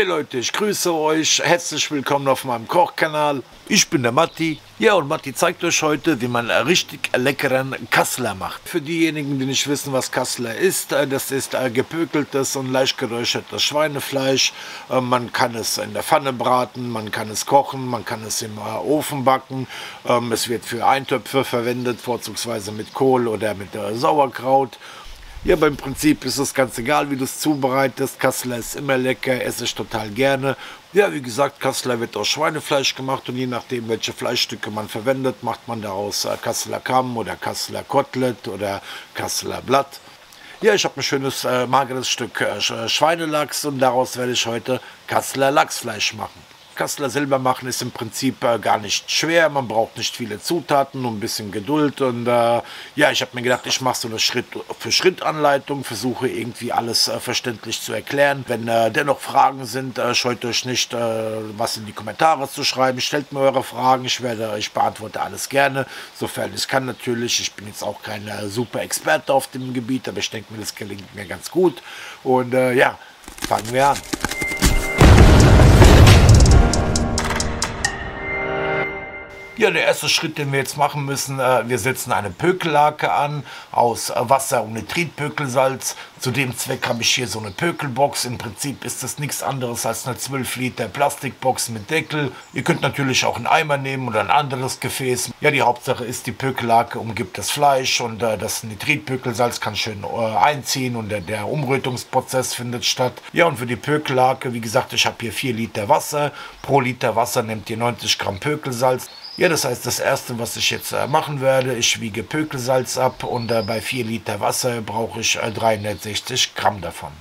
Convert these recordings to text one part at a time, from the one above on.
Leute, ich grüße euch, herzlich willkommen auf meinem Kochkanal. Ich bin der Matti. Ja, und Matti zeigt euch heute, wie man richtig leckeren Kassler macht. Für diejenigen, die nicht wissen, was Kassler ist, das ist gepökeltes und leicht geräuchertes Schweinefleisch. Man kann es in der Pfanne braten, man kann es kochen, man kann es im Ofen backen. Es wird für Eintöpfe verwendet, vorzugsweise mit Kohl oder mit Sauerkraut. Ja, aber im Prinzip ist es ganz egal, wie du es zubereitest. Kassler ist immer lecker, esse ich total gerne. Ja, wie gesagt, Kassler wird aus Schweinefleisch gemacht und je nachdem, welche Fleischstücke man verwendet, macht man daraus Kasseler Kamm oder Kasseler Kotelett oder Kasseler Blatt. Ja, ich habe ein schönes, mageres Stück Schweinelachs und daraus werde ich heute Kasseler Lachsfleisch machen. Kassler selber machen ist im Prinzip gar nicht schwer, man braucht nicht viele Zutaten, nur ein bisschen Geduld und ja, ich habe mir gedacht, ich mache so eine Schritt-für-Schritt-Anleitung, versuche irgendwie alles verständlich zu erklären. Wenn dennoch Fragen sind, scheut euch nicht, was in die Kommentare zu schreiben, stellt mir eure Fragen, ich beantworte alles gerne, sofern ich kann natürlich. Ich bin jetzt auch kein super Experte auf dem Gebiet, aber ich denke mir, das gelingt mir ganz gut und ja, fangen wir an. Ja, der erste Schritt, den wir jetzt machen müssen, wir setzen eine Pökellake an aus Wasser und Nitritpökelsalz. Zu dem Zweck habe ich hier so eine Pökelbox. Im Prinzip ist das nichts anderes als eine 12 Liter Plastikbox mit Deckel. Ihr könnt natürlich auch einen Eimer nehmen oder ein anderes Gefäß. Ja, die Hauptsache ist, die Pökellake umgibt das Fleisch und das Nitritpökelsalz kann schön einziehen und der Umrötungsprozess findet statt. Ja, und für die Pökellake, wie gesagt, ich habe hier 4 Liter Wasser. Pro Liter Wasser nehmt ihr 90 Gramm Pökelsalz. Ja, das heißt, das erste, was ich jetzt machen werde, ich wiege Pökelsalz ab und bei 4 Liter Wasser brauche ich 360 Gramm davon.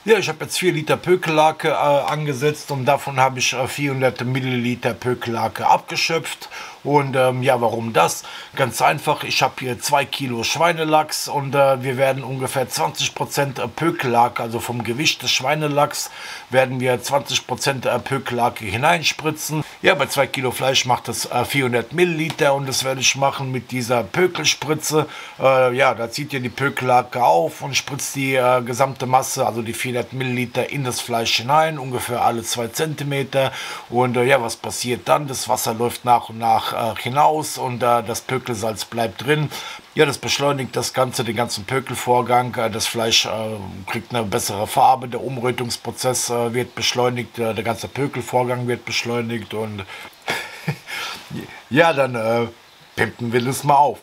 Ja, ich habe jetzt 4 Liter Pökellake angesetzt und davon habe ich 400 Milliliter Pökellake abgeschöpft. Und ja, warum das? Ganz einfach, ich habe hier 2 Kilo Schweinelachs und wir werden ungefähr 20% Pökellake, also vom Gewicht des Schweinelachs, werden wir 20% Pökellake hineinspritzen. Ja, bei 2 Kilo Fleisch macht das 400 Milliliter und das werde ich machen mit dieser Pökelspritze. Ja, da zieht ihr die Pökellake auf und spritzt die gesamte Masse, also die 400 Milliliter in das Fleisch hinein, ungefähr alle 2 Zentimeter. Und ja, was passiert dann? Das Wasser läuft nach und nach hinaus und das Pökelsalz bleibt drin. Ja, das beschleunigt das Ganze, den ganzen Pökelvorgang. Das Fleisch kriegt eine bessere Farbe, der Umrötungsprozess wird beschleunigt, der ganze Pökelvorgang wird beschleunigt und ja, dann pimpen wir das mal auf.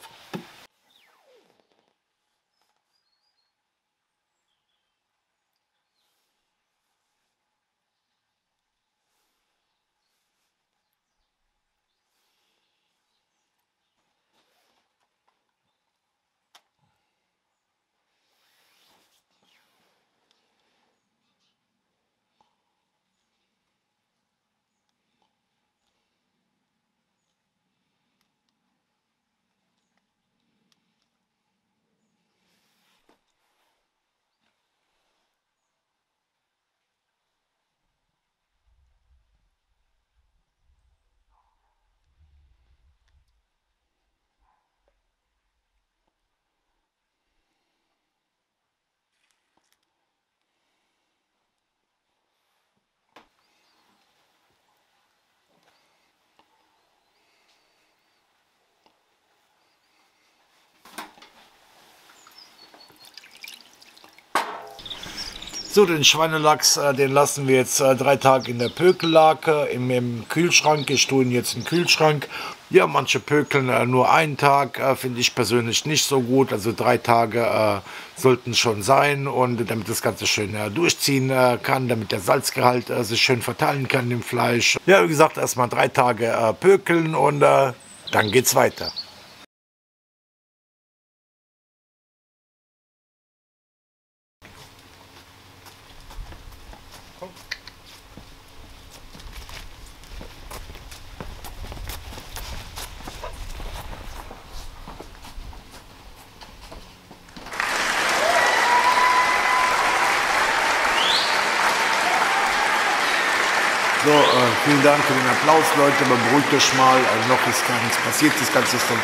So, den Schweinelachs, den lassen wir jetzt 3 Tage in der Pökellake, im Kühlschrank. Ich tue ihn jetzt im Kühlschrank. Ja, manche pökeln nur einen Tag, finde ich persönlich nicht so gut. Also 3 Tage sollten schon sein und damit das Ganze schön durchziehen kann, damit der Salzgehalt sich schön verteilen kann im Fleisch. Ja, wie gesagt, erstmal 3 Tage pökeln und dann geht's weiter. So, vielen Dank für den Applaus, Leute, aber beruhigt euch mal, noch ist gar nichts passiert, das Ganze ist dann...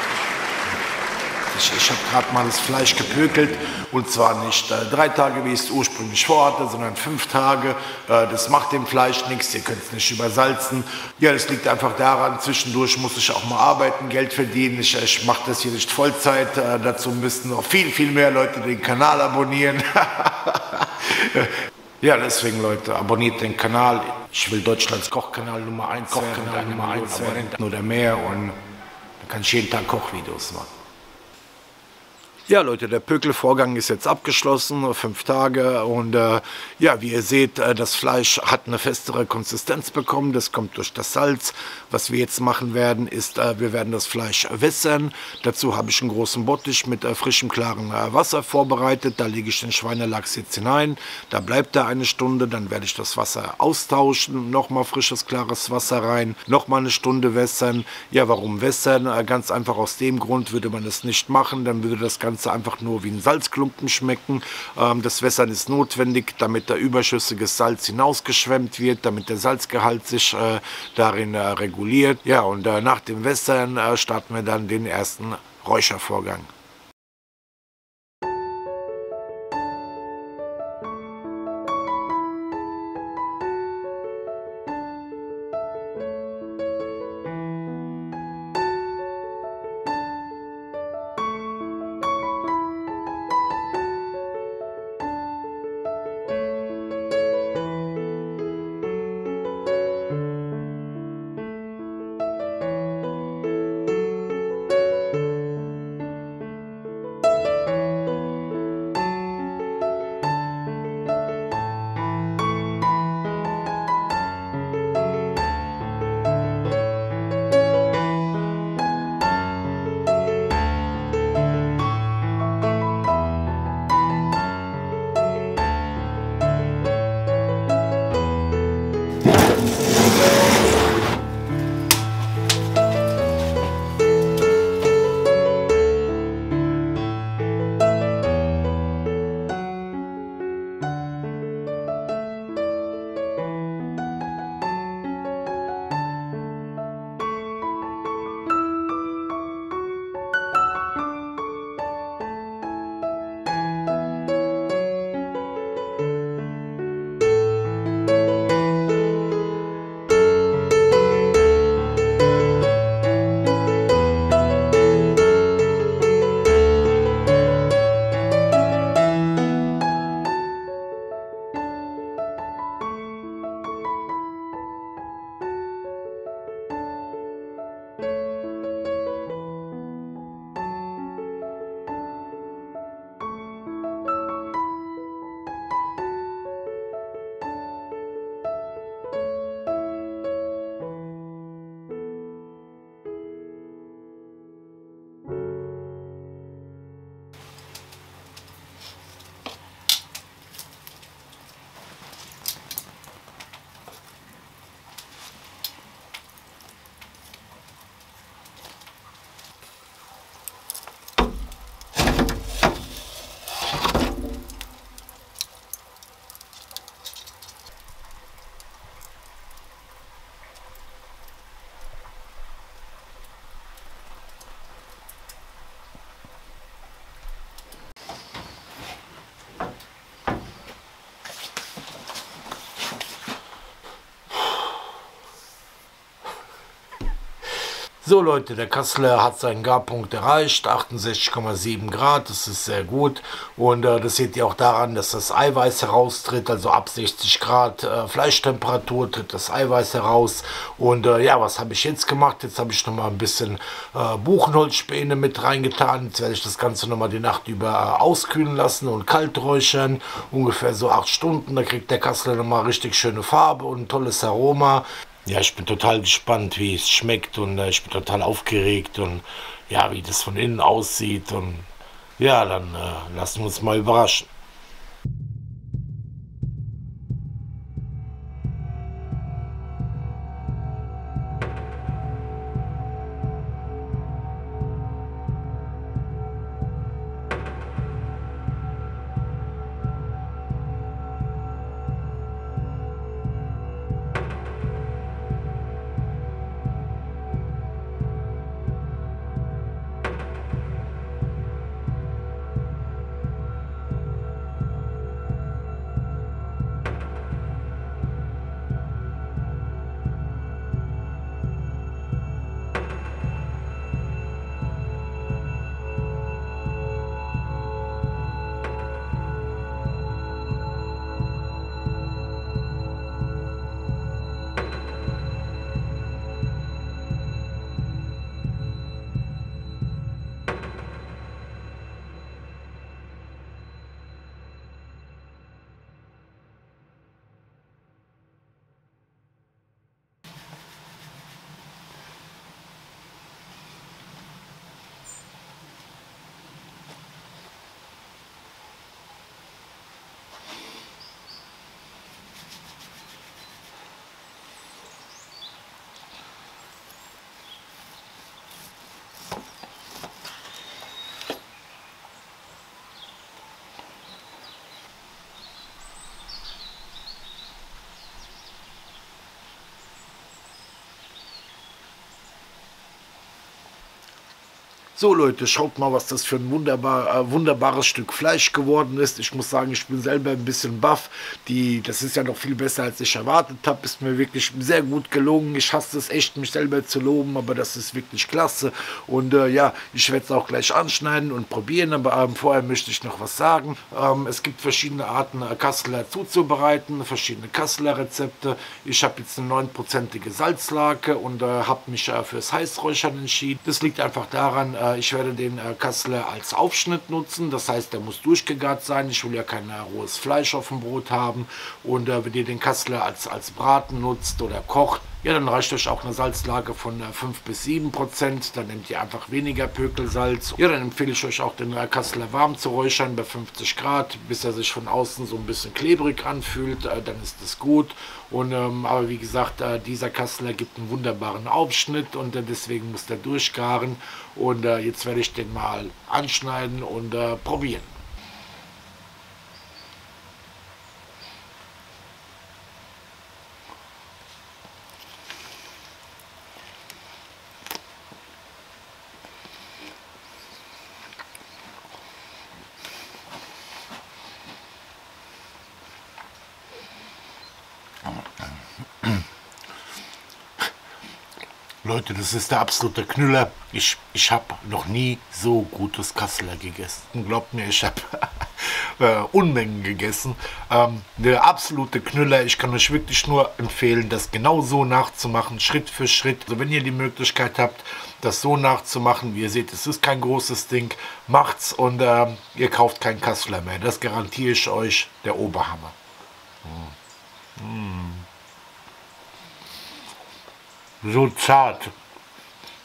Ich habe gerade mal das Fleisch gepökelt und zwar nicht 3 Tage, wie ich es ursprünglich vorhatte, sondern 5 Tage. Das macht dem Fleisch nichts, ihr könnt es nicht übersalzen. Ja, das liegt einfach daran, zwischendurch muss ich auch mal arbeiten, Geld verdienen. Ich mache das hier nicht Vollzeit, dazu müssten noch viel, viel mehr Leute den Kanal abonnieren. Ja, deswegen Leute, abonniert den Kanal. Ich will Deutschlands Kochkanal Nummer 1 werden oder mehr und dann kann ich jeden Tag Kochvideos machen. Ja Leute, der Pökelvorgang ist jetzt abgeschlossen, 5 Tage und ja, wie ihr seht, das Fleisch hat eine festere Konsistenz bekommen, das kommt durch das Salz. Was wir jetzt machen werden, ist, wir werden das Fleisch wässern. Dazu habe ich einen großen Bottich mit frischem, klaren Wasser vorbereitet. Da lege ich den Schweinelachs jetzt hinein, da bleibt er eine Stunde, dann werde ich das Wasser austauschen, nochmal frisches, klares Wasser rein, nochmal eine Stunde wässern. Ja, warum wässern? Ganz einfach aus dem Grund, würde man es nicht machen, dann würde das Ganze einfach nur wie ein Salzklumpen schmecken. Das Wässern ist notwendig, damit der überschüssiges Salz hinausgeschwemmt wird, damit der Salzgehalt sich darin reguliert. Ja, und nach dem Wässern starten wir dann den ersten Räuchervorgang. So Leute, der Kasseler hat seinen Garpunkt erreicht, 68,7 Grad, das ist sehr gut und das seht ihr auch daran, dass das Eiweiß heraustritt, also ab 60 Grad Fleischtemperatur tritt das Eiweiß heraus und ja, was habe ich jetzt gemacht? Jetzt habe ich nochmal ein bisschen Buchenholzspäne mit reingetan, jetzt werde ich das Ganze nochmal die Nacht über auskühlen lassen und kalt räuchern, ungefähr so 8 Stunden, da kriegt der Kasseler nochmal richtig schöne Farbe und ein tolles Aroma. Ja, ich bin total gespannt, wie es schmeckt und ich bin total aufgeregt und ja, wie das von innen aussieht und ja, dann lassen wir uns mal überraschen. So Leute, schaut mal, was das für ein wunderbares Stück Fleisch geworden ist. Ich muss sagen, ich bin selber ein bisschen baff. Das ist ja noch viel besser, als ich erwartet habe. Ist mir wirklich sehr gut gelungen. Ich hasse es echt, mich selber zu loben, aber das ist wirklich klasse. Und ja, ich werde es auch gleich anschneiden und probieren, aber vorher möchte ich noch was sagen. Es gibt verschiedene Arten, Kasseler zuzubereiten, verschiedene Kasseler Rezepte. Ich habe jetzt eine 9%ige Salzlake und habe mich fürs Heißräuchern entschieden. Das liegt einfach daran, ich werde den Kasseler als Aufschnitt nutzen, das heißt, der muss durchgegart sein. Ich will ja kein rohes Fleisch auf dem Brot haben. Und wenn ihr den Kasseler als Braten nutzt oder kocht, ja, dann reicht euch auch eine Salzlake von 5 bis 7%. Dann nehmt ihr einfach weniger Pökelsalz. Ja, dann empfehle ich euch auch, den Kasseler warm zu räuchern bei 50 Grad, bis er sich von außen so ein bisschen klebrig anfühlt. Dann ist es gut. Und, aber wie gesagt, dieser Kasseler gibt einen wunderbaren Aufschnitt und deswegen muss der durchgaren. Und jetzt werde ich den mal anschneiden und probieren. Leute, das ist der absolute Knüller. Ich habe noch nie so gutes Kasseler gegessen. Glaubt mir, ich habe Unmengen gegessen. Der absolute Knüller. Ich kann euch wirklich nur empfehlen, das genau so nachzumachen, Schritt für Schritt. Also wenn ihr die Möglichkeit habt, das so nachzumachen, wie ihr seht, es ist kein großes Ding, macht's und ihr kauft keinen Kasseler mehr. Das garantiere ich euch, der Oberhammer. So zart,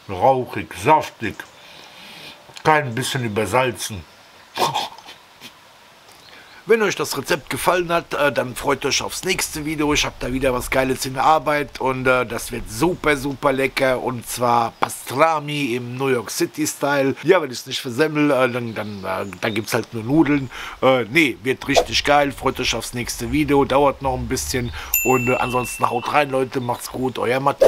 rauchig, saftig, kein bisschen übersalzen. Wenn euch das Rezept gefallen hat, dann freut euch aufs nächste Video. Ich habe da wieder was Geiles in der Arbeit und das wird super, super lecker. Und zwar Pastrami im New York City Style. Ja, wenn ich es nicht versemmel, dann gibt es halt nur Nudeln. Nee, wird richtig geil. Freut euch aufs nächste Video. Dauert noch ein bisschen. Und ansonsten haut rein, Leute. Macht's gut. Euer Matti.